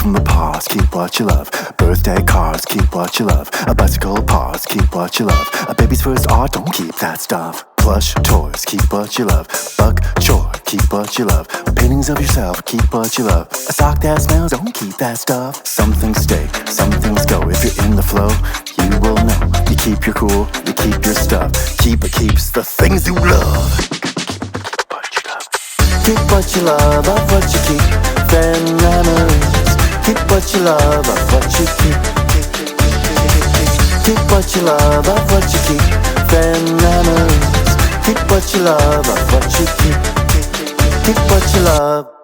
from the past, keep what you love. Birthday cards, keep what you love. A bicycle parts, keep what you love. A baby's first art, don't keep that stuff. Plush toys, keep what you love. Bug chore, keep what you love. Paintings of yourself, keep what you love. A sock that smells, don't keep that stuff. Some things stay, some things go. If you're in the flow, you will know. You keep your cool, you keep your stuff. Keep it keeps the things you love. Keep what you love, of what you keep. Then memories. Keep what you love, of what you keep. Keep what you love, of what you keep. Then memories. Keep what you love, of what you keep. Keep what you love.